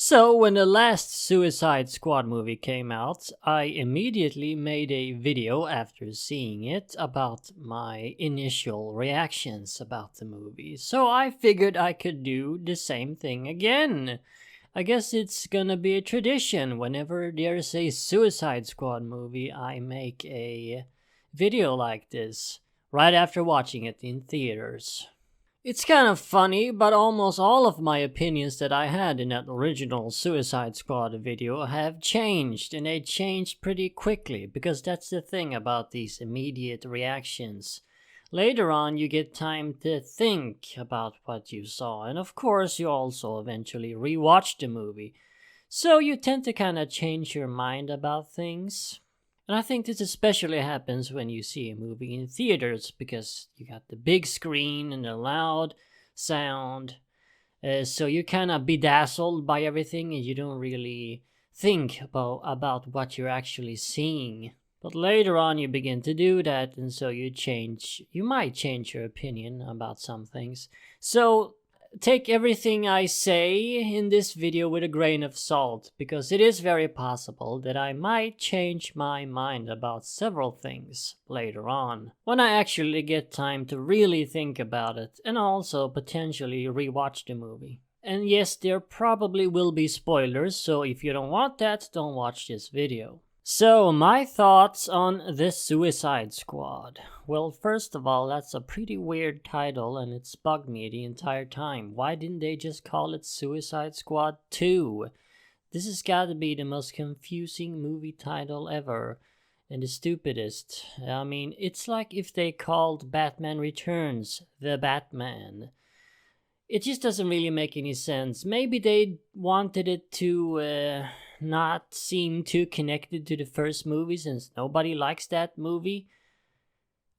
So, when the last Suicide Squad movie came out, I immediately made a video after seeing it about my initial reactions about the movie. So, I figured I could do the same thing again. I guess it's gonna be a tradition. Whenever there's a Suicide Squad movie, I make a video like this right after watching it in theaters. It's kind of funny, but almost all of my opinions that I had in that original Suicide Squad video have changed, and they changed pretty quickly, because that's the thing about these immediate reactions. Later on, you get time to think about what you saw, and of course, you also eventually rewatch the movie. So you tend to kind of change your mind about things. And I think this especially happens when you see a movie in theaters because you got the big screen and the loud sound. So you're kind of bedazzled by everything and you don't really think about what you're actually seeing. But later on you begin to do that, and so you might change your opinion about some things. So take everything I say in this video with a grain of salt, because it is very possible that I might change my mind about several things later on, when I actually get time to really think about it and also potentially rewatch the movie. And yes, there probably will be spoilers, so if you don't want that, don't watch this video. So, my thoughts on The Suicide Squad. Well, first of all, that's a pretty weird title and it's bugged me the entire time. Why didn't they just call it Suicide Squad 2? This has got to be the most confusing movie title ever and the stupidest. I mean, it's like if they called Batman Returns The Batman. It just doesn't really make any sense. Maybe they wanted it to not seem too connected to the first movie since nobody likes that movie.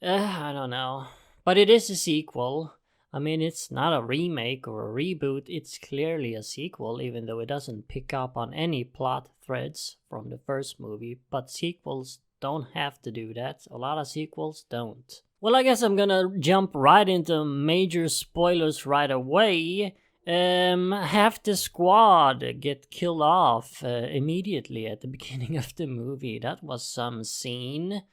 I don't know. But it is a sequel. I mean, it's not a remake or a reboot. It's clearly a sequel, even though it doesn't pick up on any plot threads from the first movie. But sequels don't have to do that. A lot of sequels don't. Well, I guess I'm gonna jump right into major spoilers right away. Half the squad get killed off immediately at the beginning of the movie. That was some scene.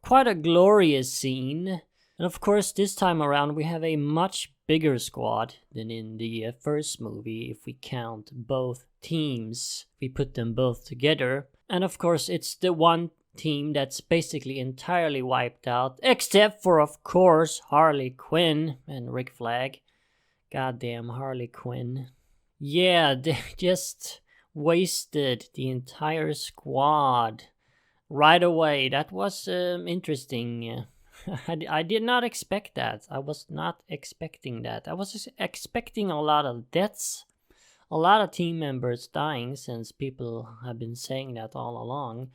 Quite a glorious scene. And of course, this time around we have a much bigger squad than in the first movie if we count both teams. We put them both together. And of course, it's the one team that's basically entirely wiped out, except for, of course, Harley Quinn and Rick Flag. Goddamn Harley Quinn. Yeah, they just wasted the entire squad right away. That was interesting. I did not expect that. I was not expecting that. I was expecting a lot of deaths. A lot of team members dying, since people have been saying that all along.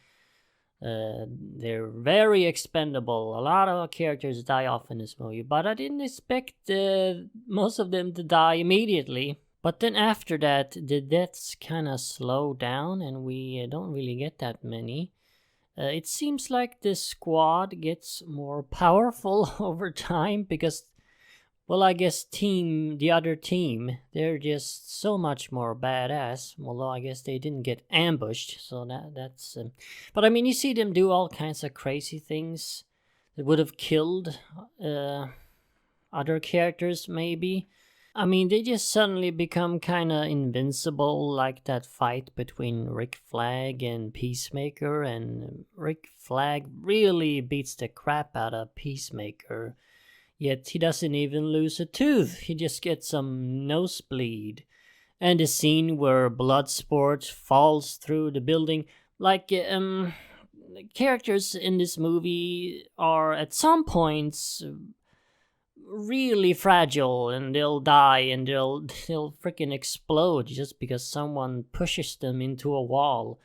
They're very expendable. A lot of characters die off in this movie, but I didn't expect most of them to die immediately. But then after that, the deaths kind of slow down and we don't really get that many. It seems like the squad gets more powerful over time because, well, I guess the other team, they're just so much more badass. Although I guess they didn't get ambushed, so that's. But I mean, you see them do all kinds of crazy things that would have killed other characters, maybe. I mean, they just suddenly become kind of invincible, like that fight between Rick Flag and Peacemaker, and Rick Flag really beats the crap out of Peacemaker. Yet he doesn't even lose a tooth, he just gets some nosebleed. And the scene where Bloodsport falls through the building, like, characters in this movie are at some points really fragile and they'll die and they'll freaking explode just because someone pushes them into a wall.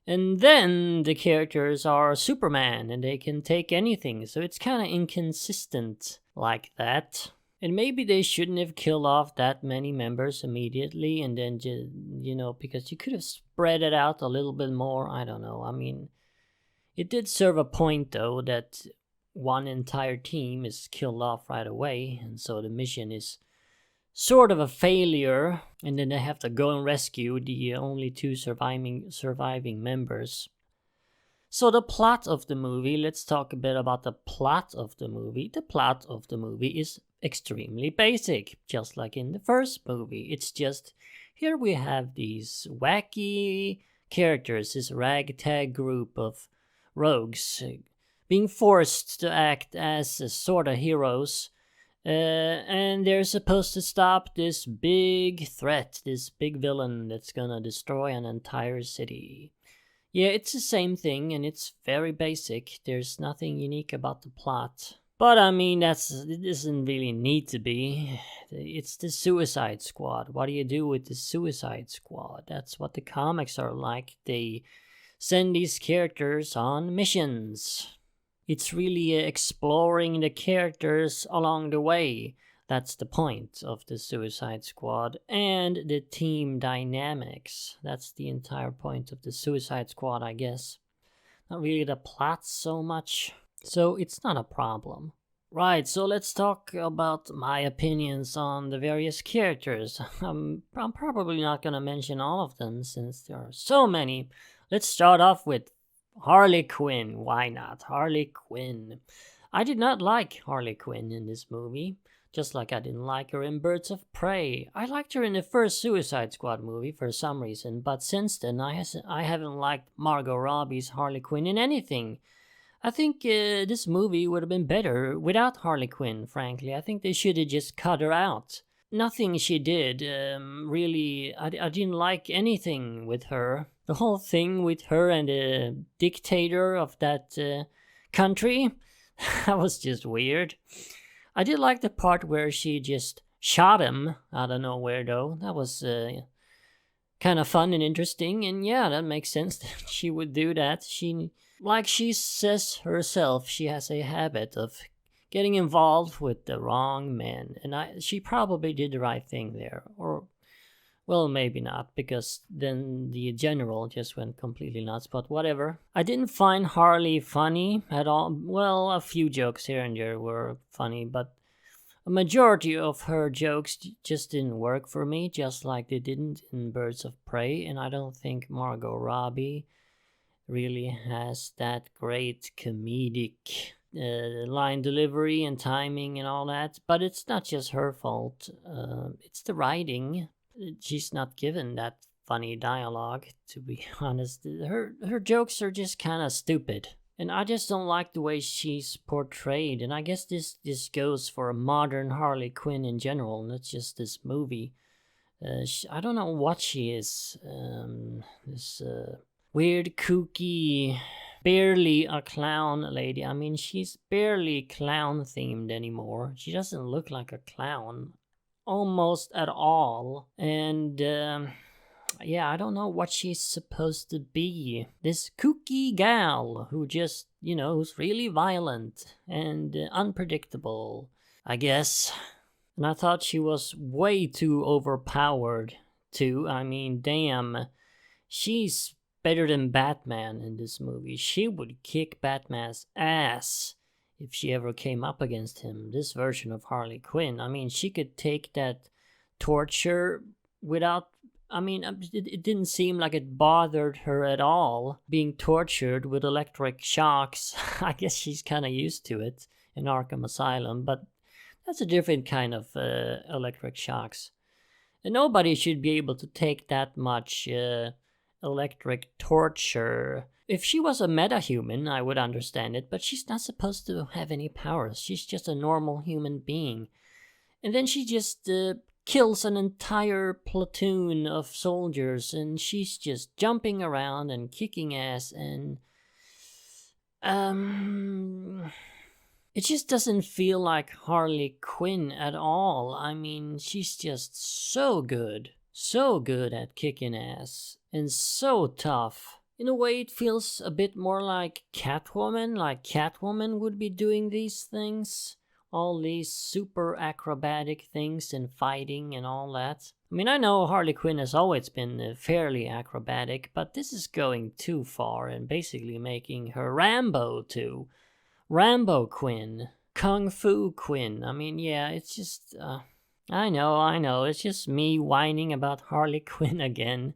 And then the characters are Superman and they can take anything, so it's kind of inconsistent like that. And maybe they shouldn't have killed off that many members immediately and then just, because you could have spread it out a little bit more. I don't know. I mean, it did serve a point though that one entire team is killed off right away, and so the mission is sort of a failure, and then they have to go and rescue the only two surviving members. So the plot of the movie, let's talk a bit about the plot of the movie. The plot of the movie is extremely basic, just like in the first movie. It's just, here we have these wacky characters, this ragtag group of rogues being forced to act as sort of heroes. And they're supposed to stop this big threat, this big villain that's gonna destroy an entire city. Yeah, it's the same thing, and it's very basic. There's nothing unique about the plot. But I mean, it doesn't really need to be. It's the Suicide Squad. What do you do with the Suicide Squad? That's what the comics are like. They send these characters on missions. It's really exploring the characters along the way. That's the point of the Suicide Squad, and the team dynamics. That's the entire point of the Suicide Squad, I guess. Not really the plot so much, so it's not a problem. Right, so let's talk about my opinions on the various characters. I'm probably not gonna mention all of them since there are so many. Let's start off with Harley Quinn. Why not? Harley Quinn. I did not like Harley Quinn in this movie. Just like I didn't like her in Birds of Prey. I liked her in the first Suicide Squad movie for some reason, but since then I haven't liked Margot Robbie's Harley Quinn in anything. I think this movie would have been better without Harley Quinn, frankly. I think they should have just cut her out. Nothing she did, really, I didn't like anything with her. The whole thing with her and the dictator of that country, that was just weird. I did like the part where she just shot him out of nowhere, though. That was kind of fun and interesting, and yeah, that makes sense that she would do that. Like she says herself, she has a habit of getting involved with the wrong men, and she probably did the right thing there. Or, well, maybe not, because then the general just went completely nuts, but whatever. I didn't find Harley funny at all. Well, a few jokes here and there were funny, but a majority of her jokes just didn't work for me, just like they didn't in Birds of Prey, and I don't think Margot Robbie really has that great comedic line delivery and timing and all that. But it's not just her fault. It's the writing. She's not given that funny dialogue, to be honest. Her jokes are just kind of stupid, and I just don't like the way she's portrayed. And I guess this goes for a modern Harley Quinn in general, not just this movie. I don't know what she is. This weird, kooky, barely a clown lady. I mean, she's barely clown themed anymore. She doesn't look like a clown almost at all. And yeah, I don't know what she's supposed to be. This kooky gal who just, who's really violent and unpredictable, I guess. And I thought she was way too overpowered, too. I mean, damn. She's better than Batman in this movie. She would kick Batman's ass if she ever came up against him. This version of Harley Quinn, I mean, she could take that torture without... I mean, it didn't seem like it bothered her at all, being tortured with electric shocks. I guess she's kind of used to it in Arkham Asylum, but that's a different kind of electric shocks. And nobody should be able to take that much electric torture. If she was a metahuman, I would understand it, but she's not supposed to have any powers. She's just a normal human being. And then she just kills an entire platoon of soldiers, and she's just jumping around and kicking ass, and it just doesn't feel like Harley Quinn at all. I mean, she's just so good at kicking ass, and so tough. In a way, it feels a bit more like Catwoman would be doing these things. All these super acrobatic things and fighting and all that. I mean, I know Harley Quinn has always been fairly acrobatic, but this is going too far and basically making her Rambo too. Rambo Quinn. Kung Fu Quinn. I mean, yeah, it's just... I know. It's just me whining about Harley Quinn again.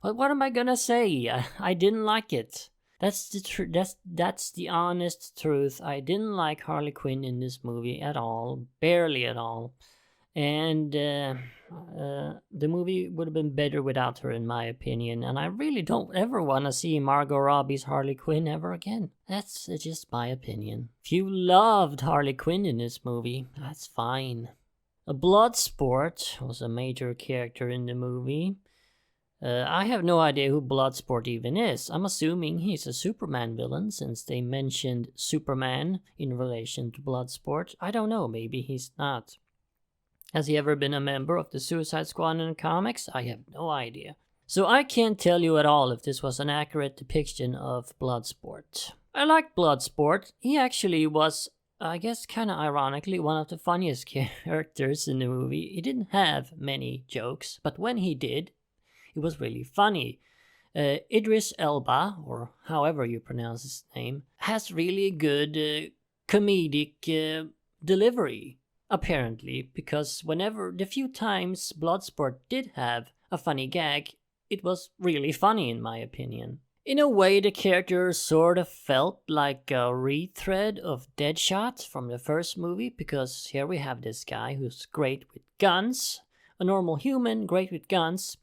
But what am I gonna say? I didn't like it. That's the that's the honest truth. I didn't like Harley Quinn in this movie at all, barely at all. And the movie would have been better without her, in my opinion. And I really don't ever want to see Margot Robbie's Harley Quinn ever again. That's just my opinion. If you loved Harley Quinn in this movie, that's fine. A Bloodsport was a major character in the movie. I have no idea who Bloodsport even is. I'm assuming he's a Superman villain since they mentioned Superman in relation to Bloodsport. I don't know, maybe he's not. Has he ever been a member of the Suicide Squad in the comics? I have no idea. So I can't tell you at all if this was an accurate depiction of Bloodsport. I like Bloodsport. He actually was, I guess kind of ironically, one of the funniest characters in the movie. He didn't have many jokes, but when he did, it was really funny. Idris Elba, or however you pronounce his name, has really good comedic delivery, apparently, because whenever the few times Bloodsport did have a funny gag, it was really funny in my opinion. In a way, the character sort of felt like a retread of Deadshot from the first movie, because here we have this guy who's great with guns, a normal human, great with guns,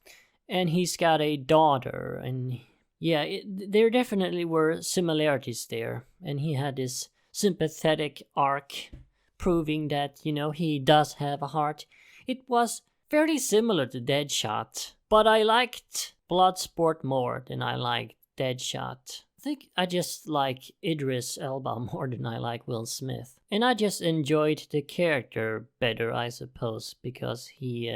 and he's got a daughter, and yeah, there definitely were similarities there, and he had this sympathetic arc proving that, he does have a heart. It was fairly similar to Deadshot, but I liked Bloodsport more than I liked Deadshot. I think I just like Idris Elba more than I like Will Smith. And I just enjoyed the character better, I suppose, because he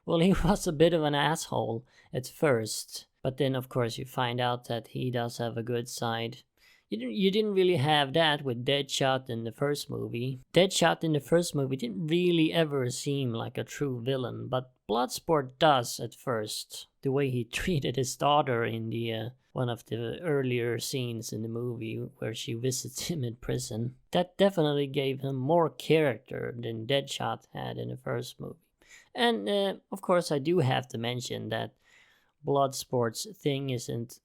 was a bit of an asshole at first. But then, of course, you find out that he does have a good side. You didn't really have that with Deadshot in the first movie. Deadshot in the first movie didn't really ever seem like a true villain, but Bloodsport does at first. The way he treated his daughter in the one of the earlier scenes in the movie where she visits him in prison, that definitely gave him more character than Deadshot had in the first movie. And of course, I do have to mention that Bloodsport's thing isn't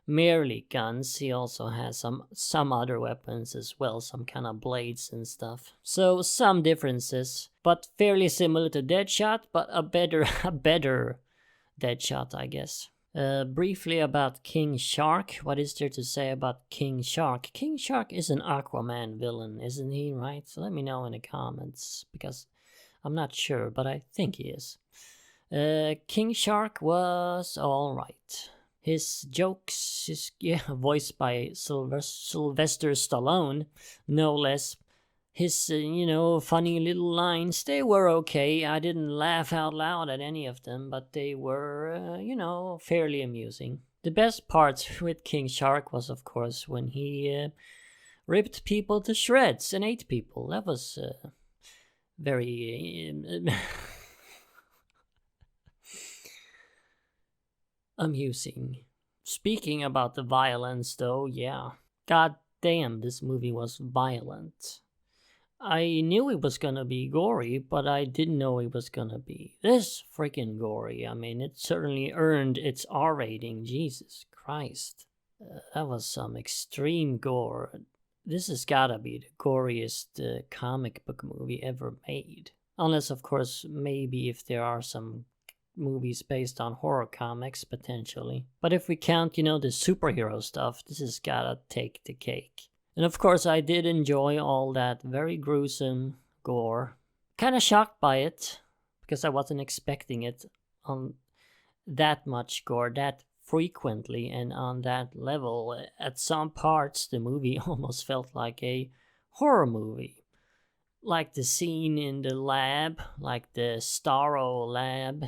merely guns. He also has some other weapons as well, some kind of blades and stuff. So some differences, but fairly similar to Deadshot, but a better Deadshot, I guess. Briefly about King Shark. What is there to say about King Shark? King Shark is an Aquaman villain, isn't he, right? So let me know in the comments, because I'm not sure, but I think he is. King Shark was alright. His jokes is voiced by Sylvester Stallone, no less. His, funny little lines, they were okay. I didn't laugh out loud at any of them, but they were, fairly amusing. The best part with King Shark was, of course, when he ripped people to shreds and ate people. That was very amusing. Speaking about the violence, though, yeah. God damn, this movie was violent. I knew it was gonna be gory, but I didn't know it was gonna be this freaking gory. I mean, it certainly earned its R rating. Jesus Christ. That was some extreme gore. This has gotta be the goriest comic book movie ever made. Unless, of course, maybe if there are some movies based on horror comics, potentially. But if we count, the superhero stuff, this has gotta take the cake. And of course, I did enjoy all that very gruesome gore. Kinda shocked by it, because I wasn't expecting it on that much gore, that frequently, and on that level. At some parts, the movie almost felt like a horror movie. Like the scene in the lab, like the Starro lab.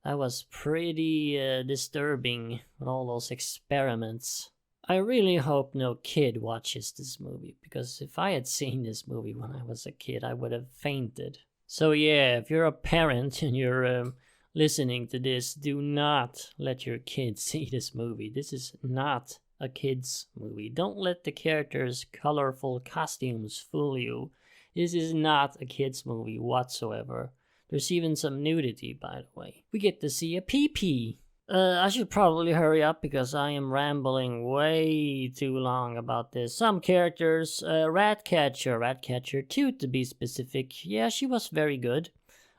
That was pretty disturbing with all those experiments. I really hope no kid watches this movie, because if I had seen this movie when I was a kid, I would have fainted. So yeah, if you're a parent and you're listening to this, do not let your kids see this movie. This is not a kid's movie. Don't let the characters' colorful costumes fool you. This is not a kid's movie whatsoever. There's even some nudity, by the way. We get to see a pee-pee. I should probably hurry up because I am rambling way too long about this. Some characters, Ratcatcher 2 to be specific. Yeah, she was very good.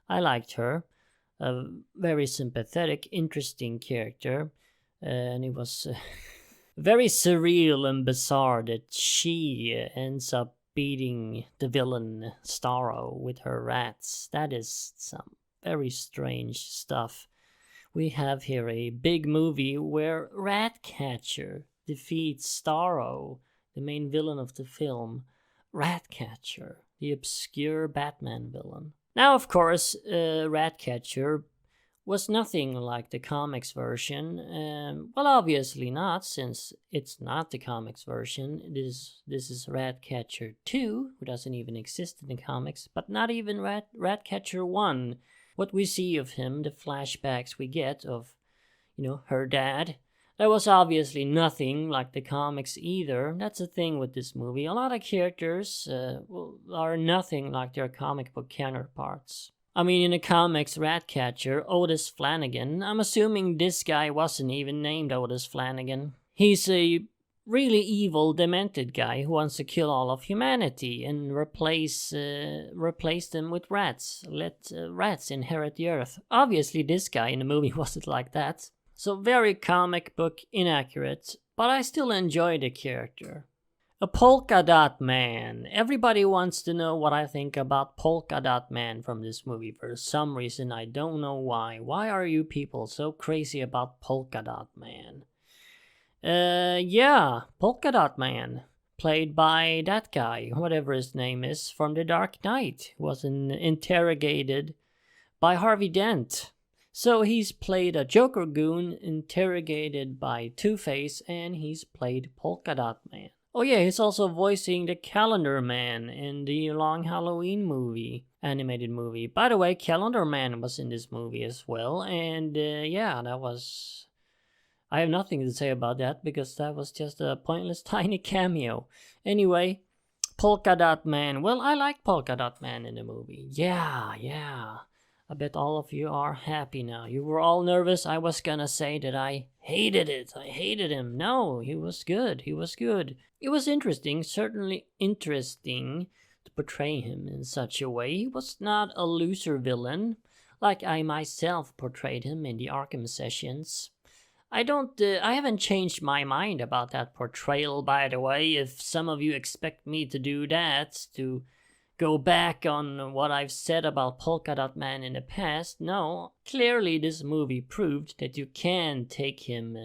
I liked her. A very sympathetic, interesting character. And it was very surreal and bizarre that she ends up beating the villain Starro with her rats. That is some very strange stuff. We have here a big movie where Ratcatcher defeats Starro, the main villain of the film. Ratcatcher, the obscure Batman villain. Now, of course, Ratcatcher was nothing like the comics version. Well, obviously not, since it's not the comics version. This is Ratcatcher 2, who doesn't even exist in the comics, but not even Ratcatcher 1. What we see of him, the flashbacks we get of, her dad, that was obviously nothing like the comics either. That's the thing with this movie. A lot of characters are nothing like their comic book counterparts. I mean, in the comics, Ratcatcher, Otis Flanagan, I'm assuming this guy wasn't even named Otis Flanagan. He's a really evil, demented guy who wants to kill all of humanity and replace them with rats. Let rats inherit the earth. Obviously, this guy in the movie wasn't like that. So very comic book inaccurate, but I still enjoy the character. A Polka Dot Man. Everybody wants to know what I think about Polka Dot Man from this movie. For some reason, I don't know why. Why are you people so crazy about Polka Dot Man? Yeah, Polka Dot Man. Played by that guy, whatever his name is, from The Dark Knight. Was interrogated by Harvey Dent. So he's played a Joker goon interrogated by Two-Face, and he's played Polka Dot Man. Oh yeah, he's also voicing the Calendar Man in the Long Halloween animated movie. By the way, Calendar Man was in this movie as well, and yeah, that was... I have nothing to say about that, because that was just a pointless tiny cameo. Anyway, Polka Dot Man. Well, I like Polka Dot Man in the movie. Yeah. I bet all of you are happy now. You were all nervous. I was gonna say that I hated it. I hated him. No, he was good. It was interesting, certainly interesting to portray him in such a way. He was not a loser villain, like I myself portrayed him in the Arkham sessions. I haven't changed my mind about that portrayal, by the way. If some of you expect me to do that, to go back on what I've said about Polka Dot Man in the past, no. Clearly this movie proved that you can take him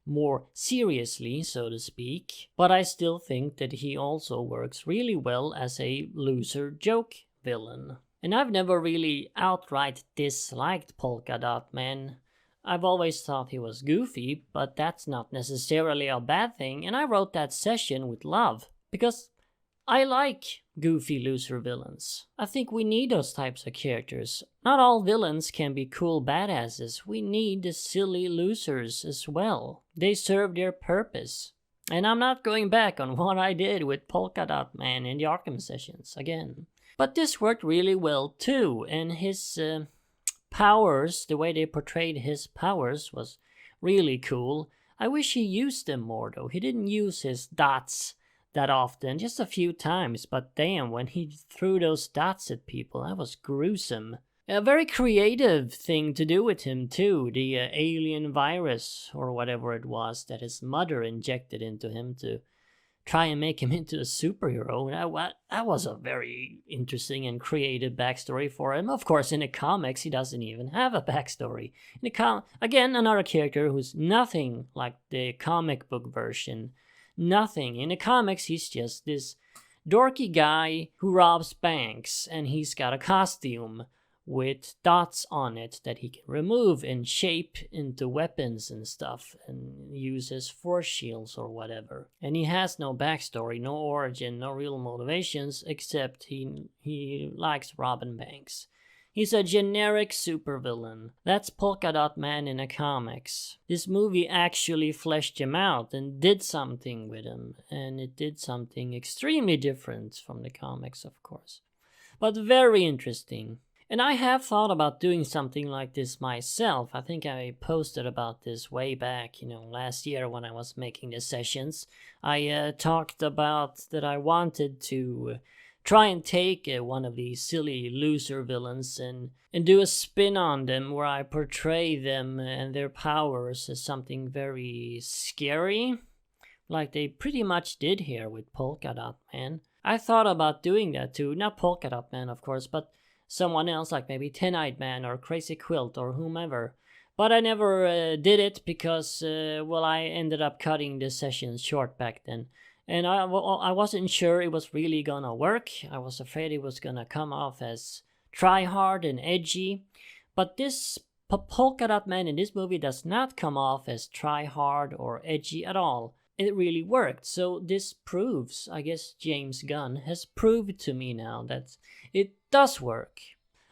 more seriously, so to speak. But I still think that he also works really well as a loser joke villain. And I've never really outright disliked Polka Dot Man. I've always thought he was goofy, but that's not necessarily a bad thing, and I wrote that session with love, because I like goofy loser villains. I think we need those types of characters. Not all villains can be cool badasses. We need the silly losers as well. They serve their purpose. And I'm not going back on what I did with Polka Dot Man in the Arkham sessions again. But this worked really well too, and his powers, the way they portrayed his powers was really cool. I wish he used them more though. He didn't use his dots that often, just a few times, but damn, when he threw those dots at people, that was gruesome. A very creative thing to do with him too, the alien virus or whatever it was that his mother injected into him to try and make him into a superhero. That was a very interesting and creative backstory for him. Of course, in the comics, he doesn't even have a backstory. Again, another character who's nothing like the comic book version. Nothing. In the comics, he's just this dorky guy who robs banks, and he's got a costume with dots on it that he can remove and shape into weapons and stuff, and use as force shields or whatever. And he has no backstory, no origin, no real motivations, except he likes robbing banks. He's a generic supervillain. That's Polka Dot Man in the comics. This movie actually fleshed him out and did something with him, and it did something extremely different from the comics, of course. But very interesting. And I have thought about doing something like this myself. I think I posted about this way back, last year when I was making the sessions. I talked about that I wanted to try and take one of these silly loser villains and do a spin on them where I portray them and their powers as something very scary, like they pretty much did here with Polka Dot Man. I thought about doing that too, not Polka Dot Man of course, but someone else like maybe Ten-Eyed Man or Crazy Quilt or whomever. But I never did it because, I ended up cutting the sessions short back then. And I wasn't sure it was really gonna work. I was afraid it was gonna come off as try-hard and edgy. But this Polka Dot Man in this movie does not come off as try-hard or edgy at all. It really worked. So this proves, I guess James Gunn has proved to me now that it does work.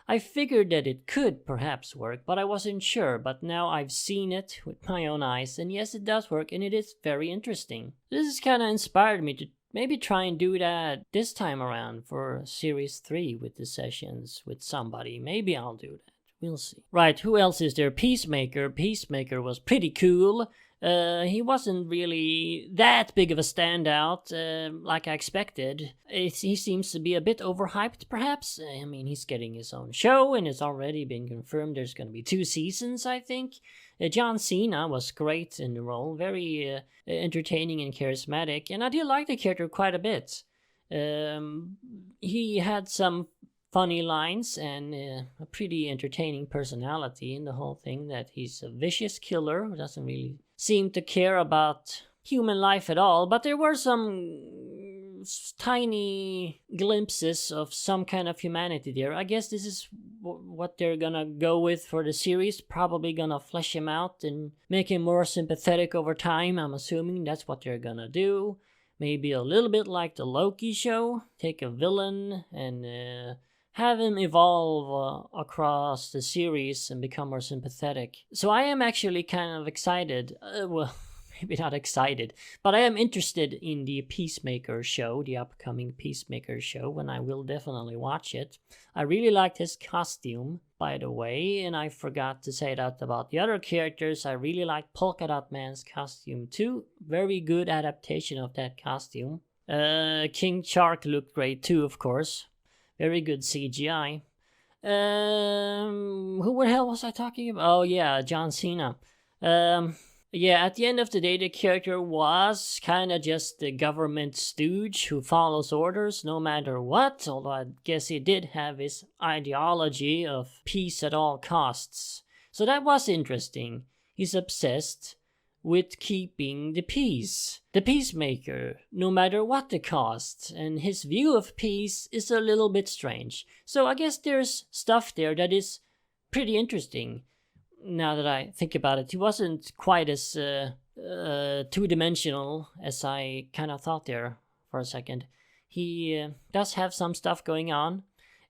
I figured that it could perhaps work, but I wasn't sure. But now I've seen it with my own eyes, and yes, it does work, and it is very interesting. This has kind of inspired me to maybe try and do that this time around for Series 3 with the sessions with somebody. Maybe I'll do that. We'll see. Right, who else is there? Peacemaker. Peacemaker was pretty cool. He wasn't really that big of a standout, like I expected. He seems to be a bit overhyped, perhaps. I mean, he's getting his own show, and it's already been confirmed there's going to be 2 seasons, I think. John Cena was great in the role, very entertaining and charismatic, and I did like the character quite a bit. He had some funny lines and a pretty entertaining personality in the whole thing, that he's a vicious killer who doesn't really seem to care about human life at all, but there were some tiny glimpses of some kind of humanity there. I guess this is what they're gonna go with for the series, probably gonna flesh him out and make him more sympathetic over time. I'm assuming that's what they're gonna do. Maybe a little bit like the Loki show, take a villain and have him evolve across the series and become more sympathetic. So I am actually kind of excited. Maybe not excited, but I am interested in the Peacemaker show, the upcoming Peacemaker show, and I will definitely watch it. I really liked his costume, by the way, and I forgot to say that about the other characters. I really liked Polka Dot Man's costume too. Very good adaptation of that costume. King Shark looked great too, of course. Very good CGI. Who the hell was I talking about? Oh yeah, John Cena. Yeah, at the end of the day, the character was kind of just the government stooge who follows orders no matter what, although I guess he did have his ideology of peace at all costs. So that was interesting. He's obsessed with keeping the peace. The peacemaker, no matter what the cost, and his view of peace is a little bit strange. So I guess there's stuff there that is pretty interesting. Now that I think about it, he wasn't quite as two-dimensional as I kind of thought there for a second. He does have some stuff going on,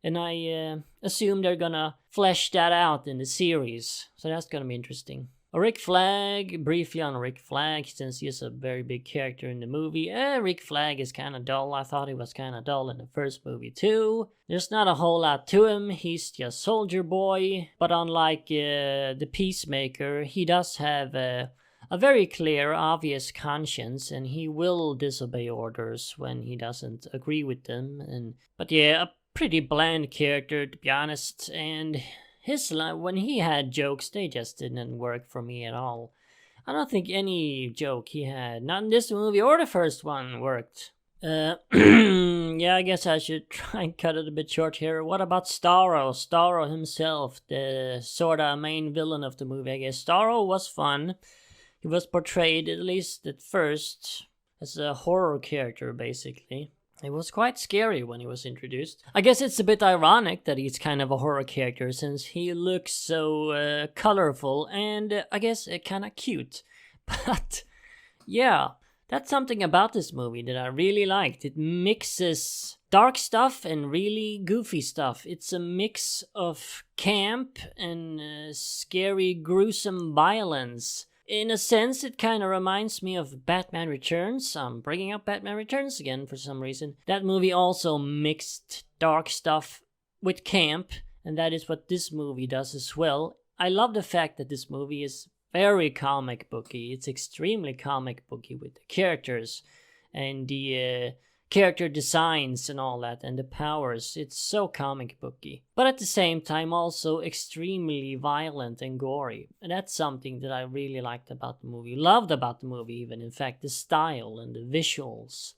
and I assume they're gonna flesh that out in the series. So that's gonna be interesting. Rick Flag, briefly on Rick Flag, since he's a very big character in the movie. Rick Flag is kind of dull. I thought he was kind of dull in the first movie too. There's not a whole lot to him. He's just Soldier Boy. But unlike the Peacemaker, he does have a very clear, obvious conscience, and he will disobey orders when he doesn't agree with them. But yeah, a pretty bland character, to be honest, and when he had jokes, they just didn't work for me at all. I don't think any joke he had, not in this movie or the first one, worked. Yeah, I guess I should try and cut it a bit short here. What about Starro? Starro himself, the sorta main villain of the movie, I guess. Starro was fun. He was portrayed, at least at first, as a horror character, basically. It was quite scary when he was introduced. I guess it's a bit ironic that he's kind of a horror character since he looks so colorful and I guess kind of cute. But yeah, that's something about this movie that I really liked. It mixes dark stuff and really goofy stuff. It's a mix of camp and scary, gruesome violence. In a sense, it kind of reminds me of Batman Returns. I'm bringing up Batman Returns again for some reason. That movie also mixed dark stuff with camp, And that is what this movie does as well. I love the fact that this movie is very comic booky. It's extremely comic booky with the characters and the character designs and all that, and the powers. It's so comic booky, but at the same time also extremely violent and gory. And that's something that I really liked about the movie, loved about the movie even. In fact, the style and the visuals,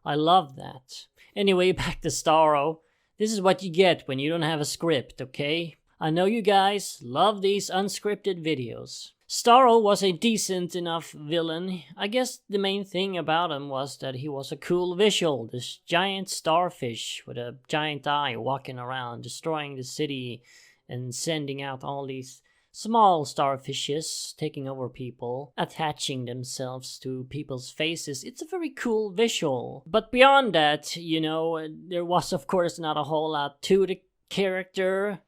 I love that. Anyway, back to Starro. This is what you get when you don't have a script, okay? I know you guys love these unscripted videos. Starro was a decent enough villain. I guess the main thing about him was that he was a cool visual. This giant starfish with a giant eye walking around, destroying the city and sending out all these small starfishes, taking over people, attaching themselves to people's faces. It's a very cool visual. But beyond that, there was of course not a whole lot to the character.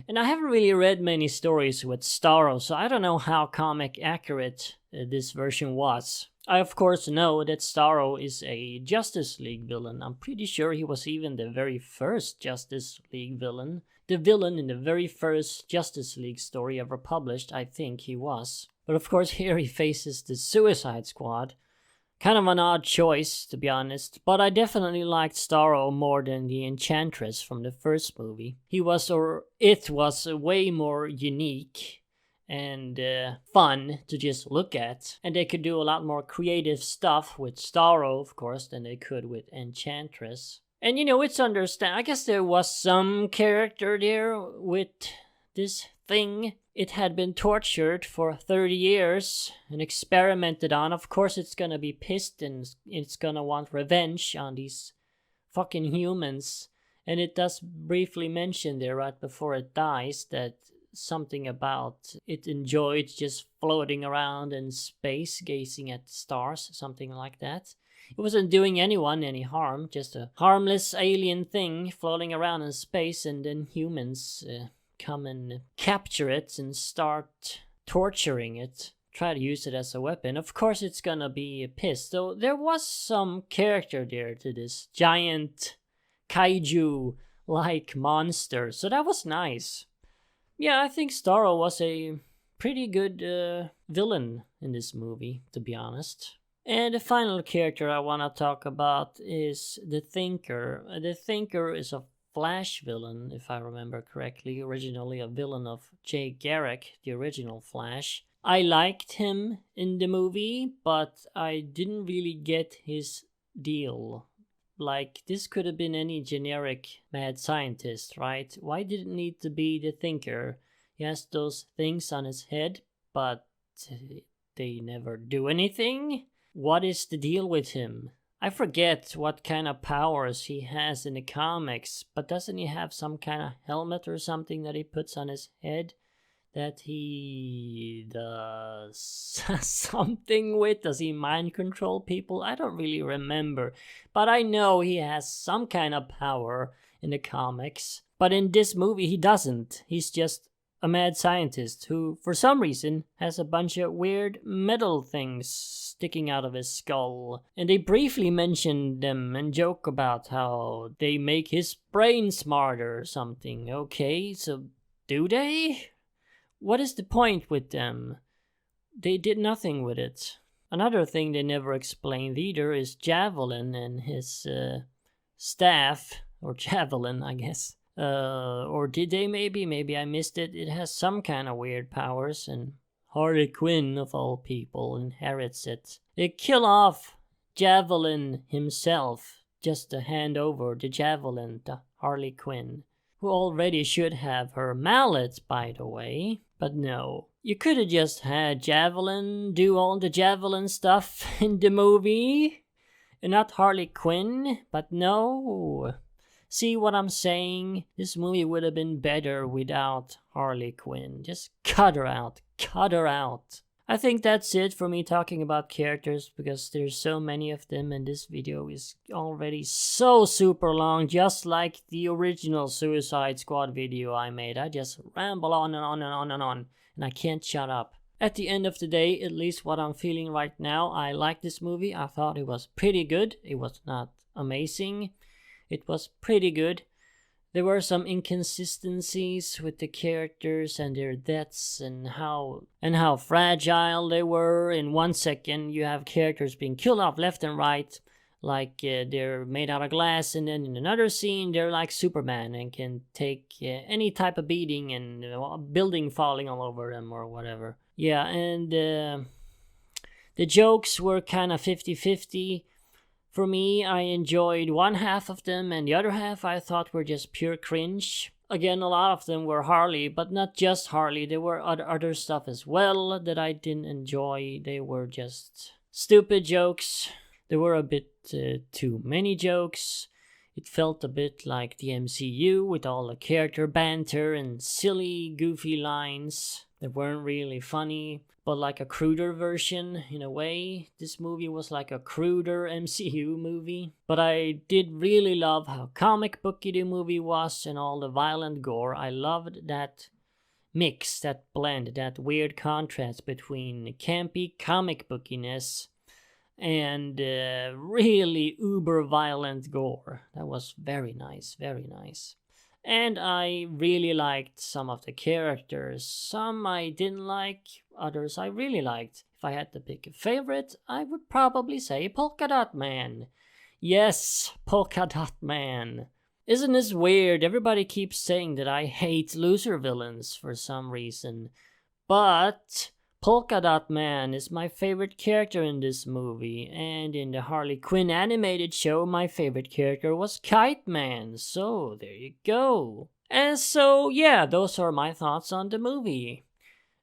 And I haven't really read many stories with Starro, so I don't know how comic accurate this version was. I of course know that Starro is a Justice League villain. I'm pretty sure he was even the very first Justice League villain. The villain in the very first Justice League story ever published, I think he was. But of course here he faces the Suicide Squad. Kind of an odd choice, to be honest, but I definitely liked Starro more than the Enchantress from the first movie. It was way more unique and fun to just look at, and they could do a lot more creative stuff with Starro, of course, than they could with Enchantress. And it's I guess there was some character there with this thing. It had been tortured for 30 years and experimented on. Of course, it's gonna be pissed and it's gonna want revenge on these fucking humans. And it does briefly mention there right before it dies that something about it enjoyed just floating around in space, gazing at the stars, something like that. It wasn't doing anyone any harm, just a harmless alien thing floating around in space, and then humans come and capture it and start torturing it, try to use it as a weapon. Of course it's gonna be pissed. So there was some character there to this giant kaiju like monster, so that was nice. Yeah, I think Starro was a pretty good villain in this movie, to be honest. And the final character I want to talk about is the Thinker. The Thinker is a Flash villain, if I remember correctly, originally a villain of Jay Garrick, the original Flash. I liked him in the movie, but I didn't really get his deal. Like, this could have been any generic mad scientist, right? Why did it need to be the Thinker? He has those things on his head, but they never do anything? What is the deal with him? I forget what kind of powers he has in the comics, but doesn't he have some kind of helmet or something that he puts on his head that he does something with? Does he mind control people? I don't really remember, but I know he has some kind of power in the comics. But in this movie he doesn't. He's just a mad scientist who, for some reason, has a bunch of weird metal things sticking out of his skull. And they briefly mention them and joke about how they make his brain smarter or something. Okay, so do they? What is the point with them? They did nothing with it. Another thing they never explained either is Javelin and his staff, or Javelin, I guess. Or did they maybe? Maybe I missed it. It has some kind of weird powers, and Harley Quinn, of all people, inherits it. They kill off Javelin himself just to hand over the Javelin to Harley Quinn, who already should have her mallet, by the way. But no. You could have just had Javelin do all the Javelin stuff in the movie, and not Harley Quinn, but no. See what I'm saying? This movie would have been better without Harley Quinn. Just cut her out. Cut her out. I think that's it for me talking about characters, because there's so many of them and this video is already so super long, just like the original Suicide Squad video I made. I just ramble on and on and on and on, and I can't shut up. At the end of the day, at least what I'm feeling right now, I like this movie. I thought it was pretty good. It was not amazing. It was pretty good. There were some inconsistencies with the characters and their deaths and how fragile they were. In 1 second, you have characters being killed off left and right, like they're made out of glass, and then in another scene, they're like Superman and can take any type of beating and a building falling all over them or whatever. Yeah, and the jokes were kind of 50-50. For me, I enjoyed one half of them, and the other half I thought were just pure cringe. Again, a lot of them were Harley, but not just Harley. There were other stuff as well that I didn't enjoy. They were just stupid jokes. There were a bit too many jokes. It felt a bit like the MCU with all the character banter and silly, goofy lines that weren't really funny, but like a cruder version in a way. This movie was like a cruder MCU movie. But I did really love how comic booky the movie was and all the violent gore. I loved that mix, that blend, that weird contrast between campy comic bookiness and really uber violent gore. That was very nice, very nice. And I really liked some of the characters. Some I didn't like, others I really liked. If I had to pick a favorite, I would probably say Polka Dot Man. Yes, Polka Dot Man. Isn't this weird? Everybody keeps saying that I hate loser villains for some reason. But Polka Dot Man is my favorite character in this movie, and in the Harley Quinn animated show, my favorite character was Kite Man, so there you go. And so, yeah, those are my thoughts on the movie.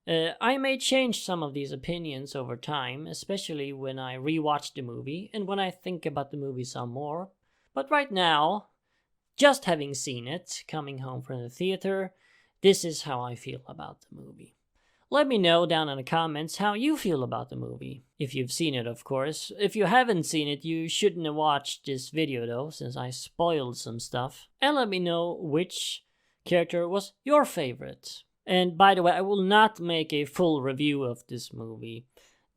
I may change some of these opinions over time, especially when I rewatch the movie and when I think about the movie some more. But right now, just having seen it, coming home from the theater, this is how I feel about the movie. Let me know down in the comments how you feel about the movie. If you've seen it, of course. If you haven't seen it, you shouldn't have watched this video though, since I spoiled some stuff. And let me know which character was your favorite. And by the way, I will not make a full review of this movie.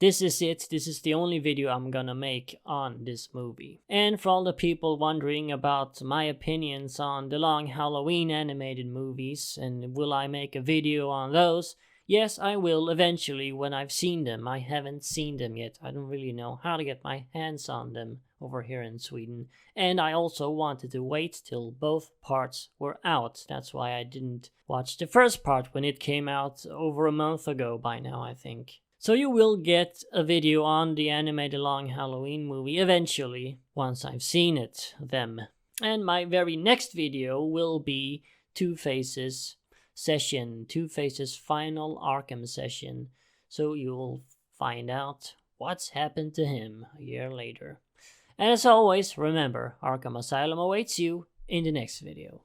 This is it. This is the only video I'm gonna make on this movie. And for all the people wondering about my opinions on the long Halloween animated movies, and will I make a video on those? Yes, I will eventually when I've seen them. I haven't seen them yet. I don't really know how to get my hands on them over here in Sweden. And I also wanted to wait till both parts were out. That's why I didn't watch the first part when it came out over a month ago by now, I think. So you will get a video on the animated long Halloween movie eventually, once I've seen it, them. And my very next video will be Two-Face's session, Two-Face's final Arkham session, so you'll find out what's happened to him a year later. And as always, remember, Arkham Asylum awaits you in the next video.